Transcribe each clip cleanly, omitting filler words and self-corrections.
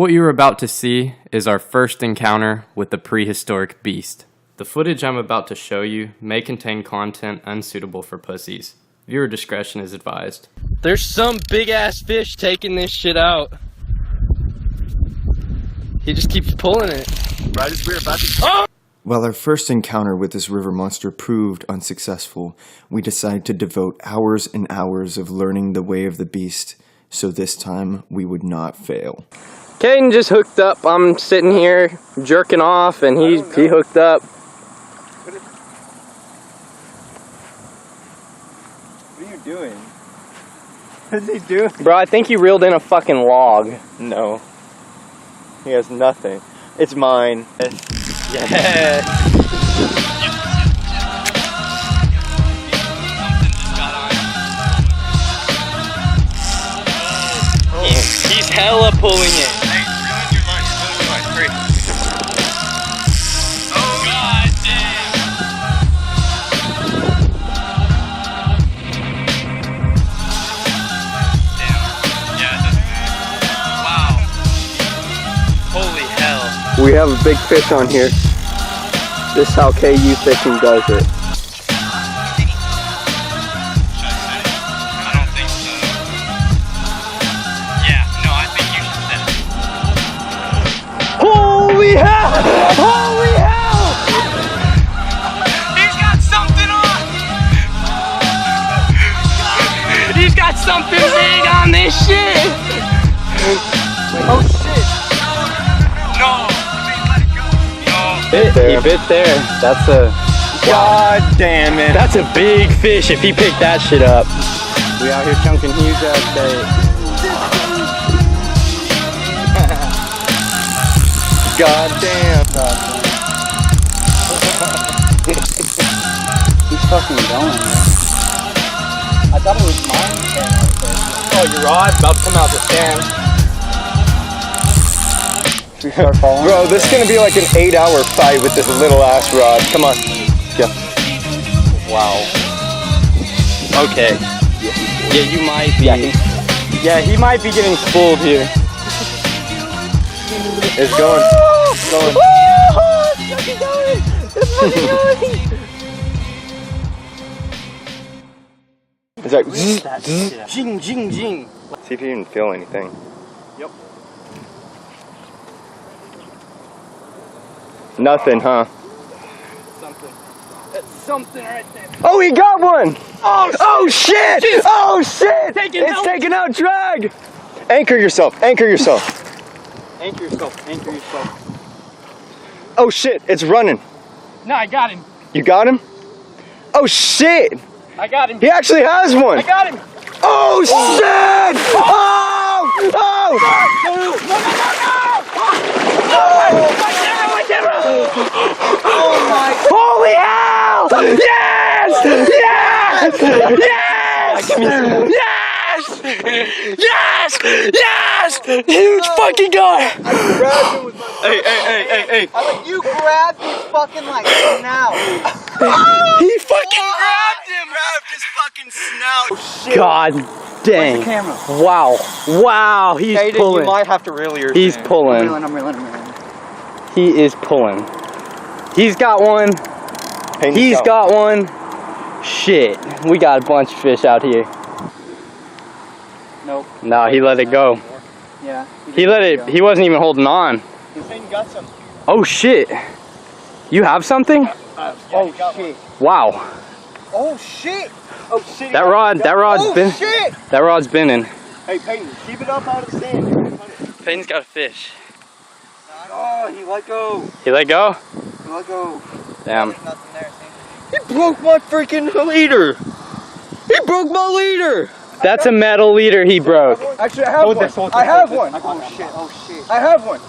What you're about to see is our first encounter with the prehistoric beast. The footage I'm about to show you may contain content unsuitable for pussies. Viewer discretion is advised. There's some big ass fish taking this shit out. He just keeps pulling it. Right as we're about to... Oh! While our first encounter with this river monster proved unsuccessful, we decided to devote hours and hours of learning the way of the beast, so this time we would not fail. Caden just hooked up. I'm sitting here jerking off and he hooked up. What are you doing? What's he doing? Bro, I think he reeled in a fucking log. No. He has nothing. It's mine. Yeah. He's hella pulling it. Hey, reel in your line. Hurry. Oh, god damn. Wow. Holy hell. We have a big fish on here. This is how KU fishing does it. Holy hell! Holy hell! He's got something on! He's got something big on this shit! Oh shit! No! Let it go! No! He bit there. That's a... God damn it! That's a big fish if he picked that shit up. We out here chunking huge ass bait. God damn. He's fucking going, man. I thought it was mine. Oh, your rod about to come out the stand. Should we start following? Bro, this is gonna be like an 8-hour fight with this little ass rod. Come on. Go. Wow. Okay. Yeah, you might be. Yeah, he might be getting spooled here. It's going. It's going. It's like Jing, jing, jing. see if you can feel anything. Yep. Nothing, huh? Something. That's something right there. Oh, he got one! Oh shit! Oh shit! Taking It's out. taking out drag! Anchor yourself, anchor yourself. Anchor yourself, anchor yourself. Oh shit, it's running. No, I got him. You got him? Oh shit! I got him. He actually has one! I got him. Oh shit! Oh! Oh! My camera! Oh my! Holy hell! Yes! Yes! Yes! Yes! Yes! Yes! Huge fucking guy! I grabbed him with my... Hey! I like, you grabbed his fucking like snout. He fucking grabbed him! Grabbed his fucking snout! God dang. Where's the camera? Wow. Wow, he's Aiden, pulling. you might have to reel yours He's in. pulling. I'm reeling. He is pulling. He's got one. He's got one. Shit. We got a bunch of fish out here. Nope. No, he let it go. Yeah. He let it. He wasn't even holding on. got some. Oh shit. You have something? Oh shit. Wow. Oh shit. Oh shit. That rod's shit. That rod's spinning. Hey Peyton, keep it up out of the stand. Peyton's got a fish. Oh, he let go. He let go? He let go. Damn. There's nothing there, see? He broke my freaking leader. He broke my leader. That's a metal leader he broke. Actually, I have one. I have one. Oh shit. Oh shit. I have one.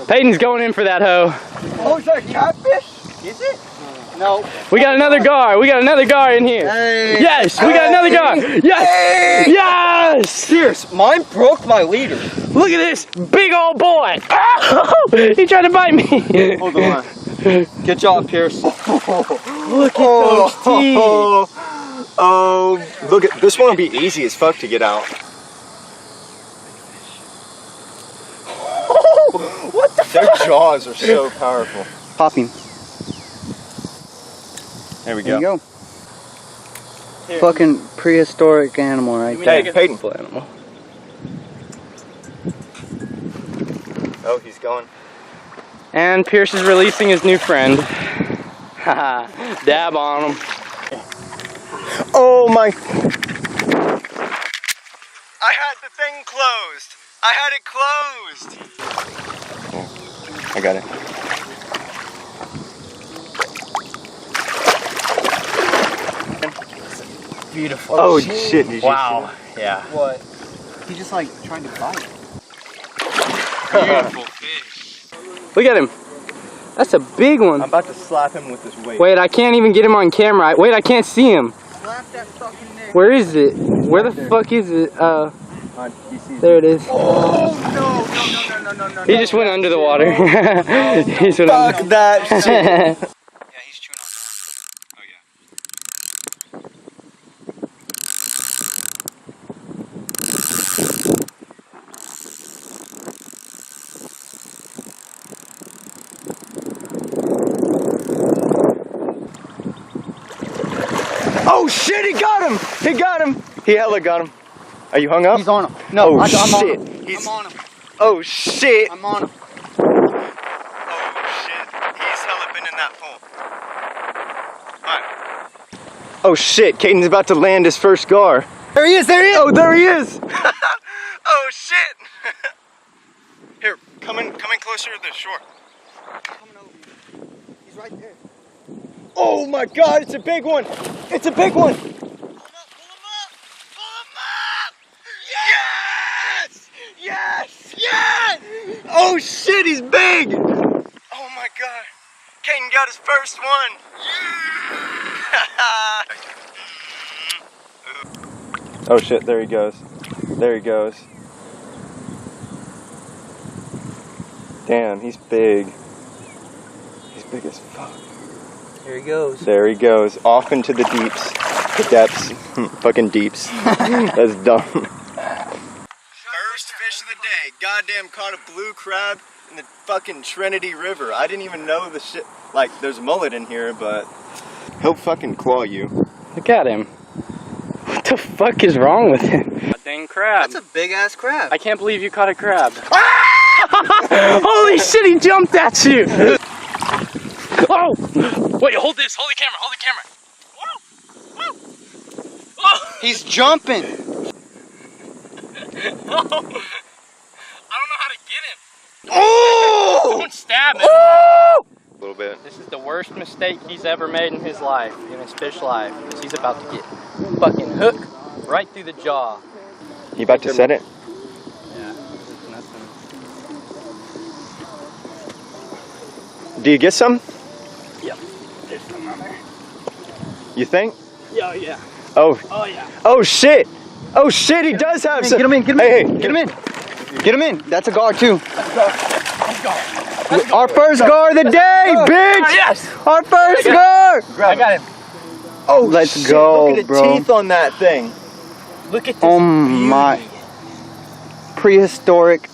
Peyton's going in for that hoe. Oh, is that a catfish? Is it? No. We got another gar. We got another gar in here. Hey. Yes, we got another gar. Yes. Hey. Yes. Serious, mine broke my leader. Look at this big old boy. Ow! He tried to bite me. Hold on. Good job, Pierce. Look at those teeth. Look at this one will be easy as fuck to get out. What the fuck? Their jaws are so powerful. Pop him. There we There go. you go. Fucking prehistoric animal right there. Hey, Peyton. Animal. Oh, he's going. And Pierce is releasing his new friend. Haha, dab on him. Oh my. I had the thing closed. I had it closed. Oh, I got it. Beautiful. Oh shit, did you Wow. Yeah. What? He just like tried to bite. Beautiful fish. Look at him. That's a big one. I'm about to slap him with this weight. Wait, I can't even get him on camera. Wait, I can't see him. Slap that fucking neck. Where is it? Where the fuck is it? There it is. Oh no. He just went under the water. He just went Fuck that shit. Yeah, he's chewing on that. Oh yeah. Oh shit, he got him! He got him! He hella got him. Are you hung up? He's on him. No, Oh I'm shit. on him. He's... I'm on him. Oh shit. I'm on him. Oh shit. He's hella been in that pool. Alright. Oh shit, Caden's about to land his first gar. There he is, there he is! Oh, there he is! Oh shit! Here, come in closer to the shore. Coming over. He's right there. Oh my god, it's a big one! It's a big one! Pull him up! Pull him up! Yes! Yes! Yes! Oh shit, he's big! Oh my god. Caden got his first one! Oh shit, there he goes. There he goes. Damn, he's big. He's big as fuck. Here he goes. There he goes, off into the deeps. The depths. Fucking deeps. That's dumb. First fish of the day. Goddamn caught a blue crab in the fucking Trinity River. I didn't even know the shit. Like, there's mullet in here, but he'll fucking claw you. Look at him. What the fuck is wrong with him? A dang crab. That's a big ass crab. I can't believe you caught a crab. Holy shit, he jumped at you! Oh! Wait, hold this, hold the camera, hold the camera. Whoa! Whoa! Oh! He's jumping. No! I don't know how to get him. Oh! Don't stab him. A little bit. This is the worst mistake he's ever made in his life, in his fish life. Because he's about to get fucking hooked right through the jaw. You about to set it? Yeah, there's nothing. Do you get some? Yep, there's some on there. You think? Yeah, yeah. Oh. Oh, yeah. Oh shit! Oh shit, he does have some. Get him in, get him Hey, in. hey. Get him in. Get him in. That's a gar too. Let's go. Our first gar of the day, bitch! Yes! Our first gar! I got him. Oh, Let's shit, go, look at the bro. teeth on that thing. Look at this. Oh my. Prehistoric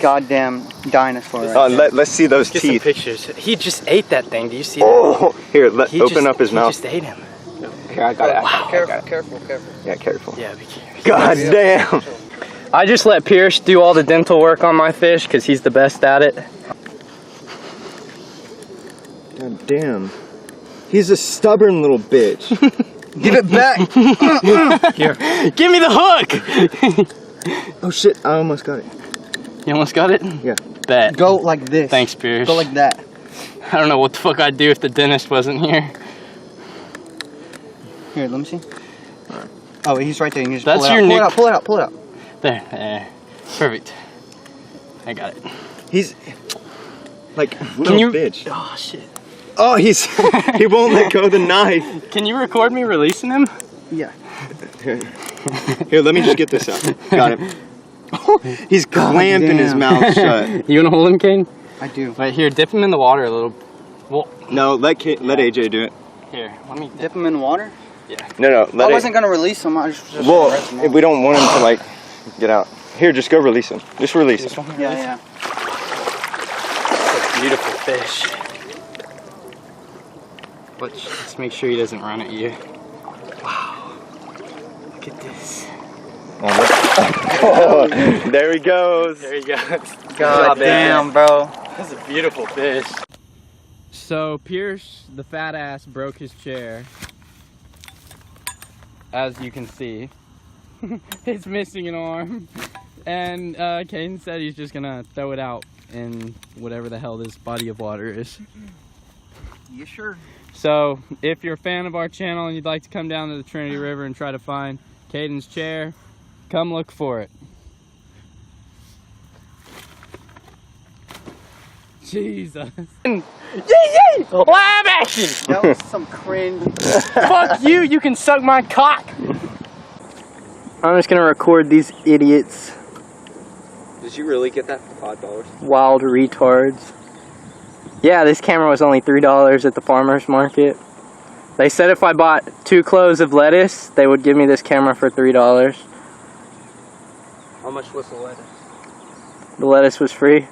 goddamn dinosaur. Right Let's see those Get some teeth. pictures. He just ate that thing. Do you see that? Oh, here, He open just- up his mouth. He just ate him. Here, I got it. Careful. Yeah, careful. Yeah, be careful. God damn. I just let Pierce do all the dental work on my fish because he's the best at it. God damn. He's a stubborn little bitch. Give it back. Here. Give me the hook! Oh shit, I almost got it. You almost got it? Yeah. Bet. Go like this. Thanks, Pierce. Go like that. I don't know what the fuck I'd do if the dentist wasn't here. Here, let me see. Oh, he's right there. You can just That's pull it your out. nick- Pull it out. Pull it out. There. Perfect. I got it. He's like little you? bitch. Oh shit. Oh, he won't let go of the knife. Can you record me releasing him? Yeah. Here, let me just get this out. Got him. He's clamping his damn. mouth shut. You wanna hold him, Kane? I do. Right here, dip him in the water a little. Well, No, let AJ do it. here, let me Dip him in water. No, let I wasn't gonna release him. I just Well, we don't want him to like get out. Here, just go release him. Just release him. Yeah. Beautiful fish. Let's make sure he doesn't run at you. Wow. Look at this. Oh, there he goes. There he goes. God damn, bro. That's a beautiful fish. So Pierce, the fat ass, broke his chair. As you can see. It's missing an arm. And Caden said he's just gonna throw it out in whatever the hell this body of water is. You sure? So if you're a fan of our channel and you'd like to come down to the Trinity River and try to find Caden's chair, come look for it. Jesus. Yay! Live action! That was some cringe. Fuck you, you can suck my cock! I'm just gonna record these idiots. Did you really get that for $5? Wild retards. Yeah, this camera was only $3 at the farmer's market. They said if I bought 2 cloves of lettuce, they would give me this camera for $3. How much was the lettuce? The lettuce was free.